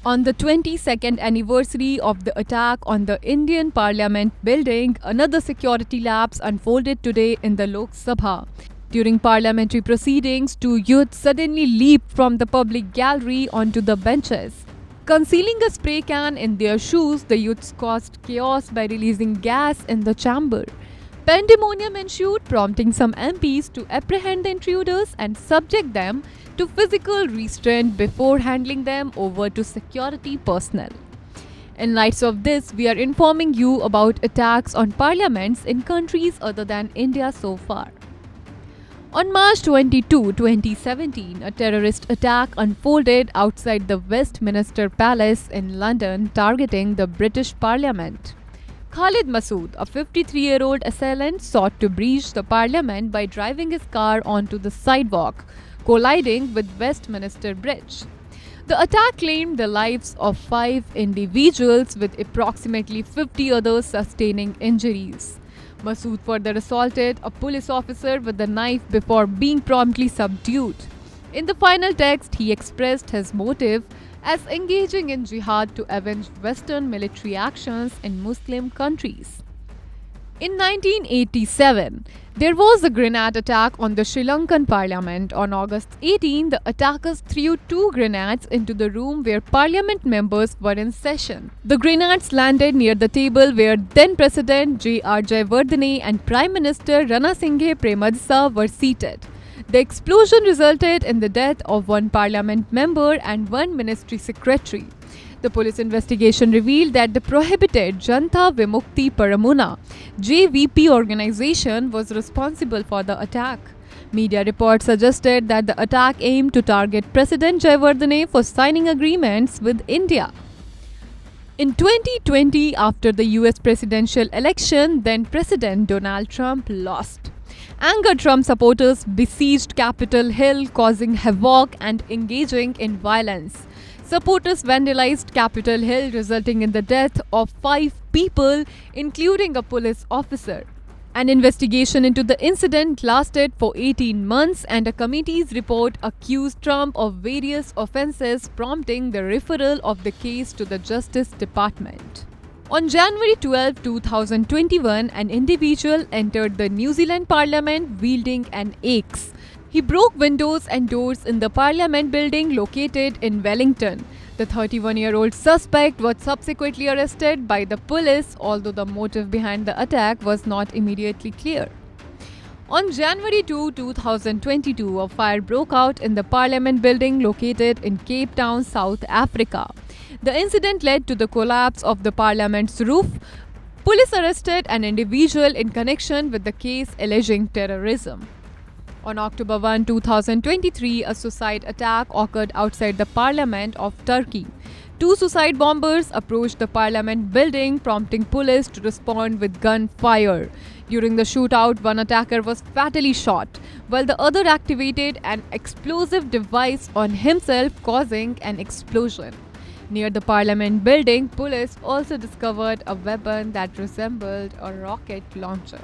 On the 22nd anniversary of the attack on the Indian Parliament building, another security lapse unfolded today in the Lok Sabha. During parliamentary proceedings, two youths suddenly leaped from the public gallery onto the benches. Concealing a spray can in their shoes, the youths caused chaos by releasing gas in the chamber. Pandemonium ensued, prompting some MPs to apprehend the intruders and subject them to physical restraint before handing them over to security personnel. In light of this, we are informing you about attacks on parliaments in countries other than India so far. On March 22, 2017, a terrorist attack unfolded outside the Westminster Palace in London, targeting the British Parliament. Khalid Masood, a 53-year-old assailant, sought to breach the parliament by driving his car onto the sidewalk, colliding with Westminster Bridge. The attack claimed the lives of 5 individuals, with approximately 50 others sustaining injuries. Masood further assaulted a police officer with a knife before being promptly subdued. In the final text, he expressed his motive as engaging in jihad to avenge Western military actions in Muslim countries. In 1987, there was a grenade attack on the Sri Lankan parliament. On August 18, the attackers threw 2 grenades into the room where parliament members were in session. The grenades landed near the table where then President J.R. Jayawardene and Prime Minister Ranasinghe Premadasa were seated. The explosion resulted in the death of 1 parliament member and 1 ministry secretary. The police investigation revealed that the prohibited Janta Vimukti Paramuna (JVP) organization was responsible for the attack. Media reports suggested that the attack aimed to target President Jayawardene for signing agreements with India. In 2020, after the US presidential election, then President Donald Trump lost. Angered Trump supporters besieged Capitol Hill, causing havoc and engaging in violence. Supporters vandalized Capitol Hill, resulting in the death of 5 people, including a police officer. An investigation into the incident lasted for 18 months, and a committee's report accused Trump of various offenses, prompting the referral of the case to the Justice Department. On January 12, 2021, an individual entered the New Zealand Parliament wielding an axe. He broke windows and doors in the Parliament building located in Wellington. The 31-year-old suspect was subsequently arrested by the police, although the motive behind the attack was not immediately clear. On January 2, 2022, a fire broke out in the Parliament building located in Cape Town, South Africa. The incident led to the collapse of the Parliament's roof. Police arrested an individual in connection with the case alleging terrorism. On October 1, 2023, a suicide attack occurred outside the Parliament of Turkey. 2 suicide bombers approached the Parliament building, prompting police to respond with gunfire. During the shootout, one attacker was fatally shot, while the other activated an explosive device on himself, causing an explosion. Near the Parliament building, police also discovered a weapon that resembled a rocket launcher.